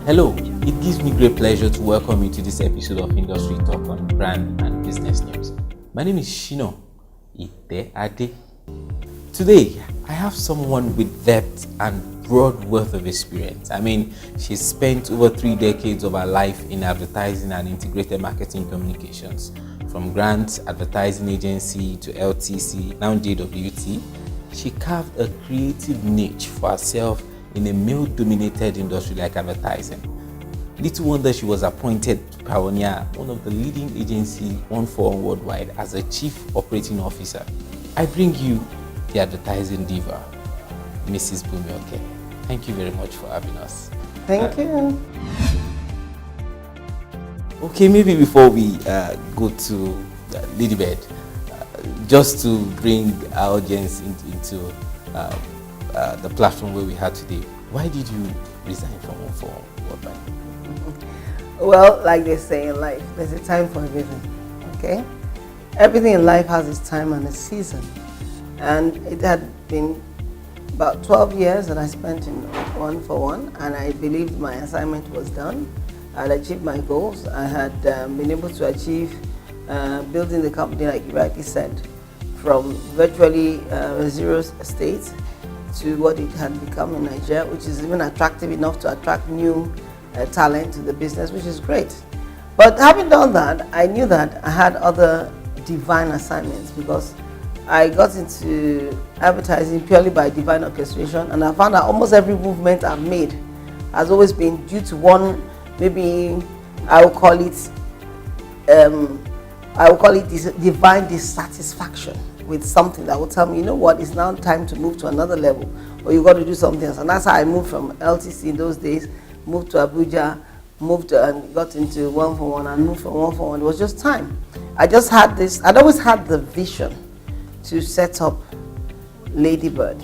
Hello, it gives me great pleasure to welcome you to this episode of Industry Talk on Brand and Business News. My name is Shino Ite-Ade. Today, I have someone with depth and broad worth of experience. She's spent over 3 decades of her life in advertising and integrated marketing communications. From Grant Advertising Agency to LTC, now JWT, she carved a creative niche for herself in a male-dominated industry like advertising. Little wonder she was appointed to pioneer one of the leading agencies 141 worldwide as a Chief Operating Officer. I bring you the advertising diva, Mrs. Bunmi Oke. Thank you very much for having us. Thank you. Okay, maybe before we go to LadyBird, just to bring our audience into the platform where we had today, why did you resign from 141 worldwide? Well, like they say in life, there's a time for everything, okay? Everything in life has its time and its season. And it had been about 12 years that I spent in 141, and I believed my assignment was done. I had achieved my goals. I had been able to achieve building the company, like you rightly said, from virtually a zero state to what it had become in Nigeria, which is even attractive enough to attract new talent to the business, which is great. But having done that, I knew that I had other divine assignments, because I got into advertising purely by divine orchestration, and I found that almost every movement I've made has always been due to one, maybe I will call it this divine dissatisfaction with something that will tell me, you know what, it's now time to move to another level, or you got to do something else. And that's how I moved from LTC in those days, moved to Abuja, and got into 141, and moved from 141. It was just time. I'd always had the vision to set up LadyBird.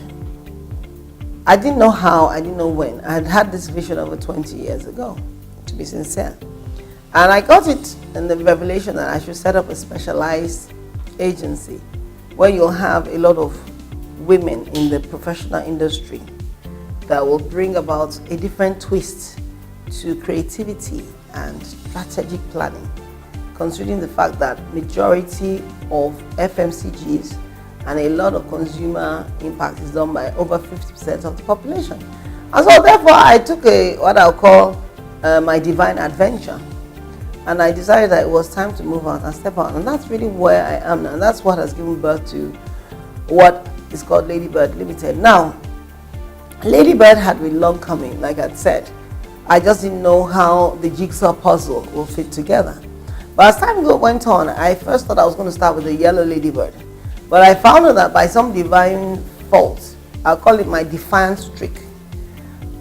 I didn't know how, I didn't know when. I had had this vision over 20 years ago, to be sincere. And I got it in the revelation that I should set up a specialized agency where you'll have a lot of women in the professional industry that will bring about a different twist to creativity and strategic planning, considering the fact that majority of FMCGs and a lot of consumer impact is done by over 50% of the population. And so therefore I took what I'll call my divine adventure, and I decided that it was time to move out and step out, and that's really where I am now, and that's what has given birth to what is called LadyBird Limited. Now, LadyBird had been long coming, like I'd said. I just didn't know how the jigsaw puzzle will fit together. But as time went on, I first thought I was going to start with the yellow LadyBird. But I found out that by some divine fault, I'll call it my defiant streak,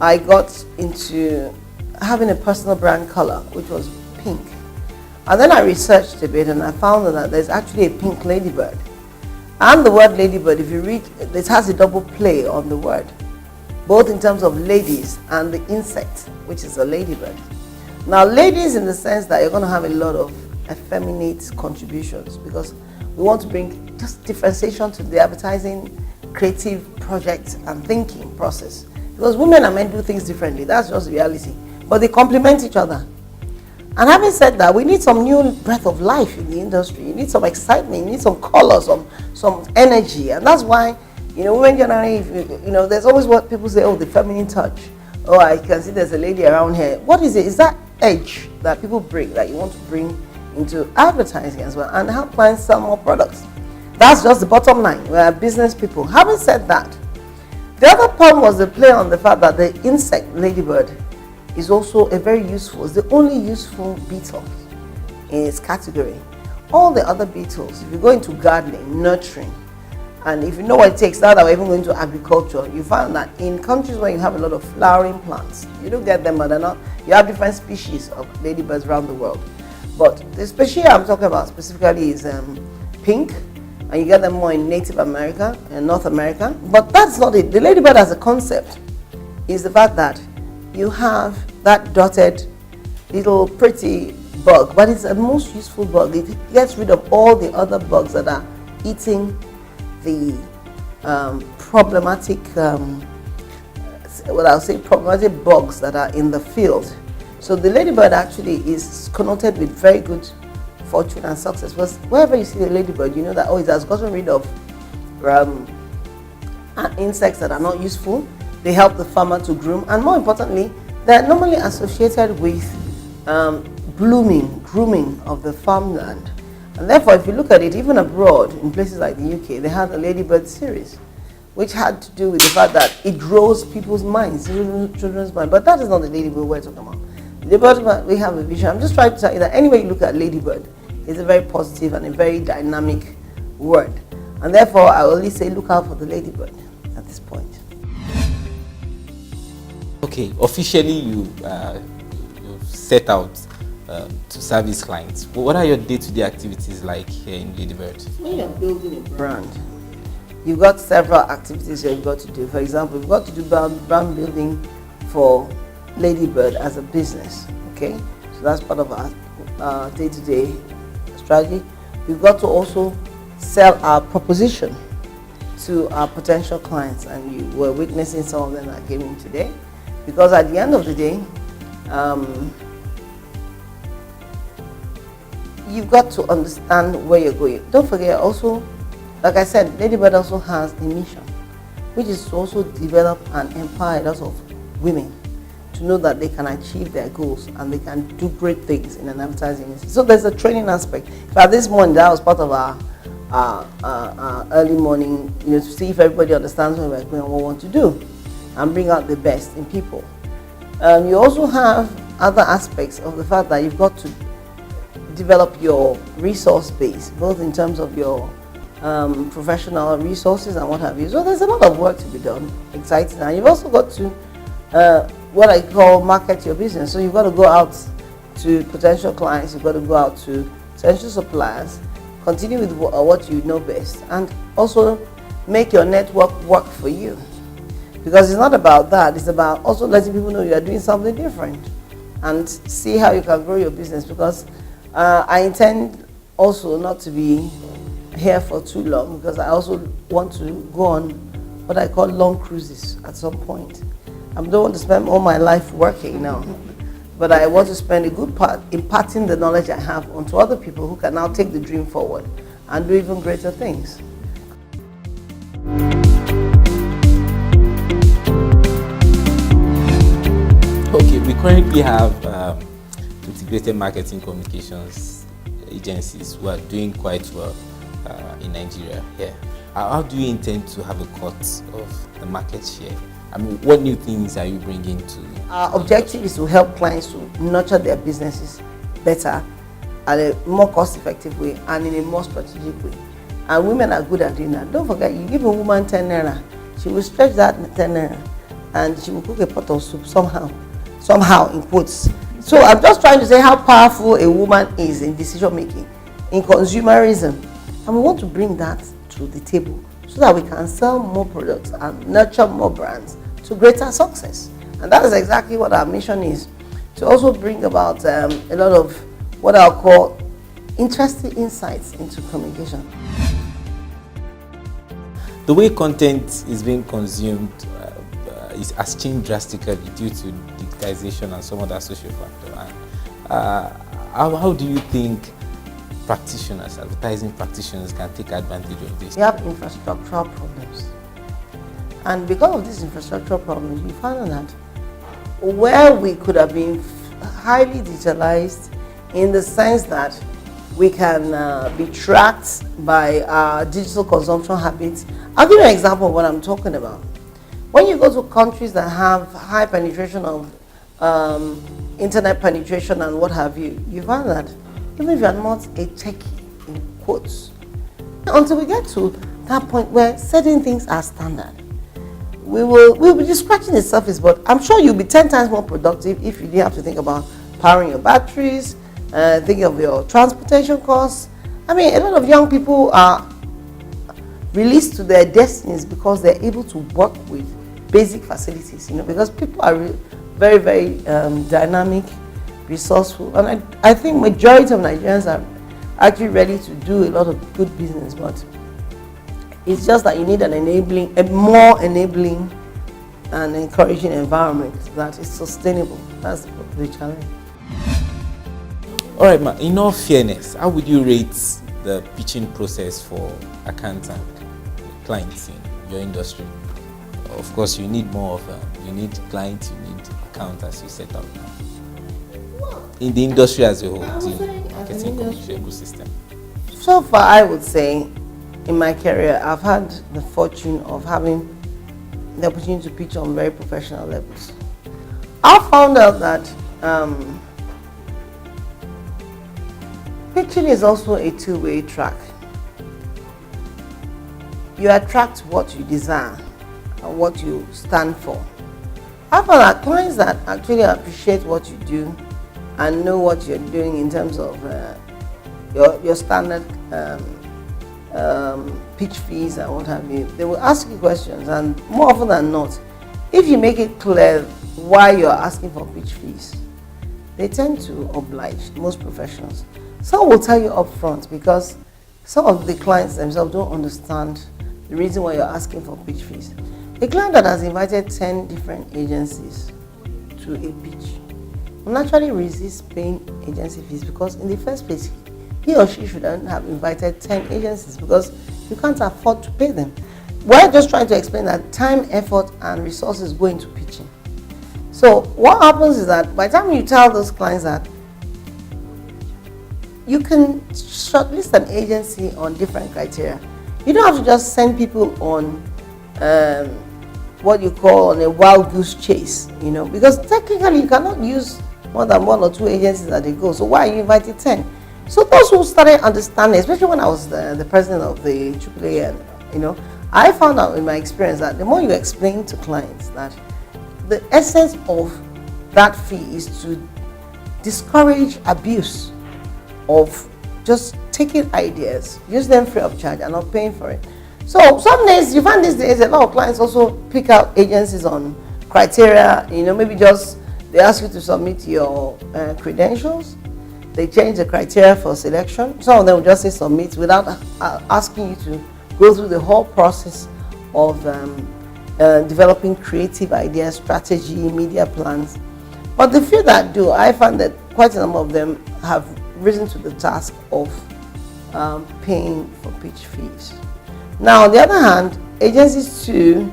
I got into having a personal brand color, which was pink. And then I researched a bit, and I found that there's actually a pink LadyBird. And the word LadyBird, if you read, it has a double play on the word, both in terms of ladies and the insect, which is a ladybird. Now, ladies in the sense that you're going to have a lot of effeminate contributions, because we want to bring just differentiation to the advertising creative project and thinking process. Because women and men do things differently, that's just reality. But they complement each other. And having said that, we need some new breath of life in the industry. You need some excitement, you need some color, some energy. And that's why, women generally, there's always what people say, oh, the feminine touch. Oh, I can see there's a lady around here. What is it? Is that edge that people bring, that you want to bring into advertising as well, and help clients sell more products? That's just the bottom line. We are business people. Having said that, the other point was the play on the fact that the insect ladybird is also a very useful, it's the only useful beetle in its category. All the other beetles, if you go into gardening, nurturing, and if you know what it takes, now that we're even going to agriculture, you find that in countries where you have a lot of flowering plants, you don't get them, but they're not, you have different species of ladybirds around the world. But the species I'm talking about specifically is pink, and you get them more in Native America and North America. But that's not it. The ladybird as a concept is the fact that you have that dotted little pretty bug, but it's a most useful bug. It gets rid of all the other bugs that are eating the problematic, problematic bugs that are in the field. So the ladybird actually is connoted with very good fortune and success. Because wherever you see the ladybird, you know that, oh, it has gotten rid of insects that are not useful. They help the farmer to groom, and more importantly, they're normally associated with grooming of the farmland. And therefore, if you look at it, even abroad, in places like the UK, they had a ladybird series, which had to do with the fact that it grows people's minds, children's minds. But that is not the ladybird we're talking about. Ladybird, we have a vision. I'm just trying to tell you that anyway you look at ladybird, it's a very positive and a very dynamic word. And therefore, I only say look out for the ladybird at this point. Okay, officially you've set out to service clients. What are your day-to-day activities like here in LadyBird? When you're building a brand, you've got several activities you've got to do. For example, you've got to do brand building for LadyBird as a business, okay? So that's part of our day-to-day strategy. We've got to also sell our proposition to our potential clients, and you were witnessing some of them that came in today. Because at the end of the day, you've got to understand where you're going. Don't forget also, like I said, LadyBird also has a mission, which is to also develop and empower a lot of women to know that they can achieve their goals and they can do great things in an advertising industry. So there's a training aspect. But this morning, that was part of our early morning, to see if everybody understands where we're going and what we want to do, and bring out the best in people. You also have other aspects of the fact that you've got to develop your resource base, both in terms of your professional resources and what have you. So there's a lot of work to be done, exciting. And you've also got to, what I call, market your business. So you've got to go out to potential clients, you've got to go out to potential suppliers, continue with what you know best, and also make your network work for you. Because it's not about that, it's about also letting people know you are doing something different and see how you can grow your business. Because I intend also not to be here for too long, because I also want to go on what I call long cruises at some point. I don't want to spend all my life working now, but I want to spend a good part imparting the knowledge I have onto other people who can now take the dream forward and do even greater things. Okay, we currently have integrated marketing communications agencies who are doing quite well in Nigeria here. How do you intend to have a cut of the market share? I mean, what new things are you bringing to? Our objective is to help clients to nurture their businesses better, at a more cost-effective way and in a more strategic way. And women are good at doing that. Don't forget, you give a woman 10 naira, she will stretch that 10 naira and she will cook a pot of soup somehow in quotes. So I'm just trying to say how powerful a woman is in decision making, in consumerism, and we want to bring that to the table so that we can sell more products and nurture more brands to greater success. And that is exactly what our mission is, to also bring about a lot of what I'll call interesting insights into communication. The way content is being consumed has changed drastically due to digitization and some other social factors. How do you think practitioners, advertising practitioners, can take advantage of this? We have infrastructural problems. And because of these infrastructural problems, we found that where we could have been highly digitalized in the sense that we can be tracked by our digital consumption habits. I'll give you an example of what I'm talking about. When you go to countries that have high penetration of internet penetration and what have you, you find that even if you are not a techie, in quotes, until we get to that point where certain things are standard, we'll be just scratching the surface, but I'm sure you'll be 10 times more productive if you didn't have to think about powering your batteries, thinking of your transportation costs. I mean, a lot of young people are released to their destinies because they're able to work with basic facilities, because people are very, very dynamic, resourceful, and I think majority of Nigerians are actually ready to do a lot of good business, but it's just that you need a more enabling and encouraging environment that is sustainable. That's the problem. the challenge. All right, ma. In all fairness, how would you rate the pitching process for accountant clients in your industry? Of course, you need more of you need clients, you need accounts as you set up now. In the industry as a whole, the marketing commercial ecosystem. So far, I would say, in my career, I've had the fortune of having the opportunity to pitch on very professional levels. I found out that pitching is also a two-way track. You attract what you desire and what you stand for. I found that clients that actually appreciate what you do and know what you're doing in terms of your standard pitch fees and what have you, they will ask you questions, and more often than not, if you make it clear why you're asking for pitch fees, they tend to oblige, most professionals. Some will tell you up front because some of the clients themselves don't understand the reason why you're asking for pitch fees. A client that has invited 10 different agencies to a pitch will naturally resist paying agency fees because in the first place, he or she shouldn't have invited 10 agencies because you can't afford to pay them. We're just trying to explain that time, effort, and resources go into pitching. So what happens is that by the time you tell those clients that you can shortlist an agency on different criteria, you don't have to just send people on what you call on a wild goose chase, because technically you cannot use more than 1 or 2 agencies at a go. So why are you inviting 10? So those who started understanding, especially when I was the president of the AAA, I found out in my experience that the more you explain to clients that the essence of that fee is to discourage abuse of just taking ideas, use them free of charge and not paying for it. So some days, you find these days a lot of clients also pick out agencies on criteria, maybe just they ask you to submit your credentials. They change the criteria for selection. Some of them will just say submit without asking you to go through the whole process of developing creative ideas, strategy, media plans. But the few that do, I find that quite a number of them have risen to the task of paying for pitch fees. Now, on the other hand, agencies too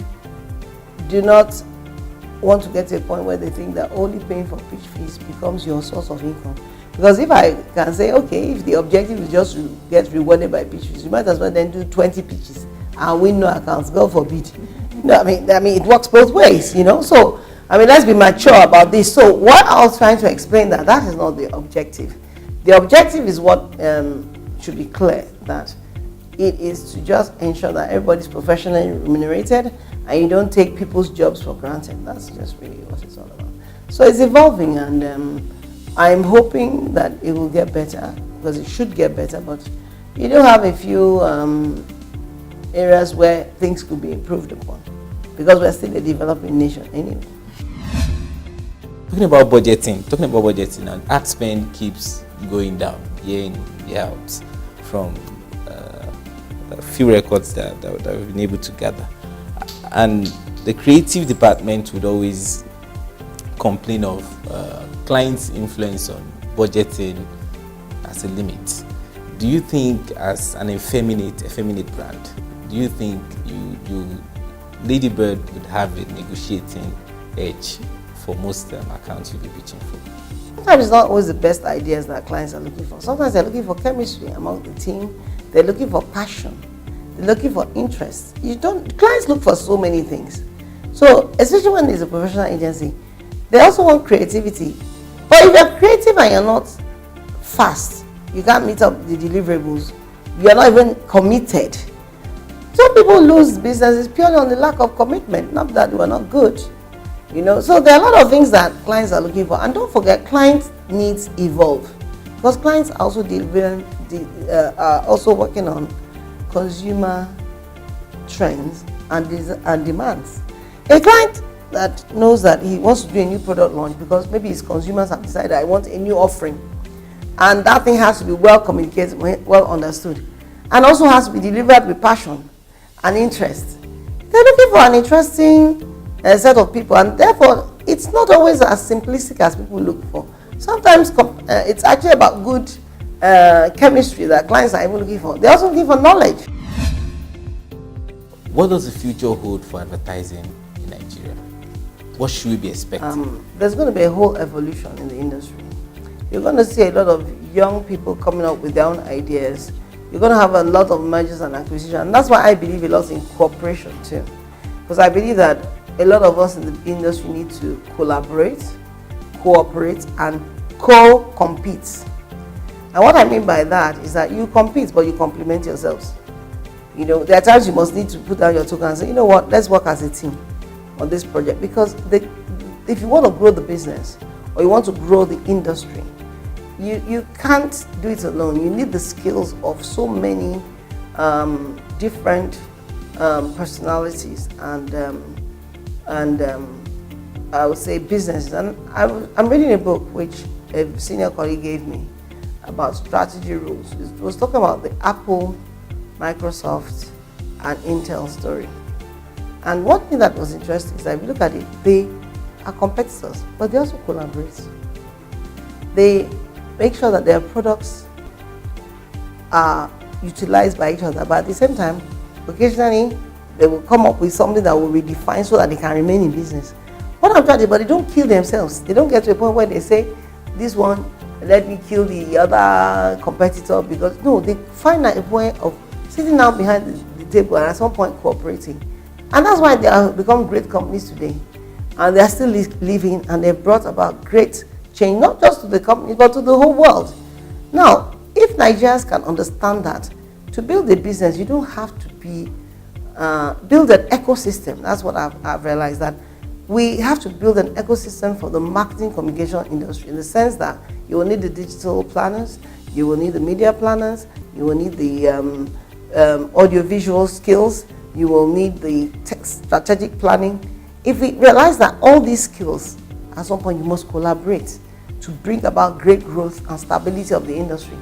do not want to get to a point where they think that only paying for pitch fees becomes your source of income. Because if I can say, okay, if the objective is just to get rewarded by pitch fees, you might as well then do 20 pitches and win no accounts, God forbid. I mean, it works both ways, So, let's be mature about this. So, what I was trying to explain that is not the objective. The objective is what should be clear, that it is to just ensure that everybody's professionally remunerated and you don't take people's jobs for granted. That's just really what it's all about. So, it's evolving, and I'm hoping that it will get better, because it should get better, but you do have a few areas where things could be improved upon, because we're still a developing nation anyway. Talking about budgeting, and ad spend keeps going down year in, year out from a few records that we've been able to gather. And the creative department would always complain of clients' influence on budgeting as a limit. Do you think, as an effeminate brand, do you think LadyBird would have a negotiating edge for most accounts you'll be pitching for? Sometimes it's not always the best ideas that clients are looking for. Sometimes they're looking for chemistry among the team. They're looking for passion. They're looking for interest. Clients look for so many things. So, especially when there's a professional agency, they also want creativity. But if you're creative and you're not fast, you can't meet up the deliverables, you're not even committed. Some people lose businesses purely on the lack of commitment, not that we're not good. So there are a lot of things that clients are looking for. And don't forget, clients' needs evolve. Because clients are also are also working on consumer trends and demands. A client that knows that he wants to do a new product launch because maybe his consumers have decided, I want a new offering, and that thing has to be well communicated, well understood, and also has to be delivered with passion and interest. They're looking for an interesting set of people, and therefore it it's not always as simplistic as people look for. Sometimes it's actually about good chemistry that clients are even looking for. They're also looking for knowledge. What does the future hold for advertising in Nigeria? What should we be expecting? There's going to be a whole evolution in the industry. You're going to see a lot of young people coming up with their own ideas. You're going to have a lot of mergers and acquisitions. And that's why I believe a lot in cooperation too. Because I believe that a lot of us in the industry need to collaborate, cooperate, and co-compete. And what I mean by that is that you compete, but you complement yourselves. You know, there are times you must need to put down your token and say, you know what, let's work as a team on this project. Because if you want to grow the business or you want to grow the industry, you can't do it alone. You need the skills of so many different personalities and I would say businesses. And I'm reading a book which a senior colleague gave me about strategy rules. It was talking about the Apple, Microsoft, and Intel story. And one thing that was interesting is that if you look at it, they are competitors, but they also collaborate. They make sure that their products are utilized by each other, but at the same time, occasionally they will come up with something that will redefine so that they can remain in business. What I'm trying to do, but they don't kill themselves. They don't get to a point where they say, this one, let me kill the other competitor, because no, they find a way of sitting down behind the table and at some point cooperating. And that's why they have become great companies today. And they are still living, and they've brought about great change, not just to the companies, but to the whole world. Now, if Nigerians can understand that, to build a business, you don't have to be, build an ecosystem. That's what I've realized, that we have to build an ecosystem for the marketing communication industry, in the sense that you will need the digital planners, you will need the media planners, you will need the audiovisual skills, you will need the strategic planning. If we realize that all these skills, at some point you must collaborate to bring about great growth and stability of the industry.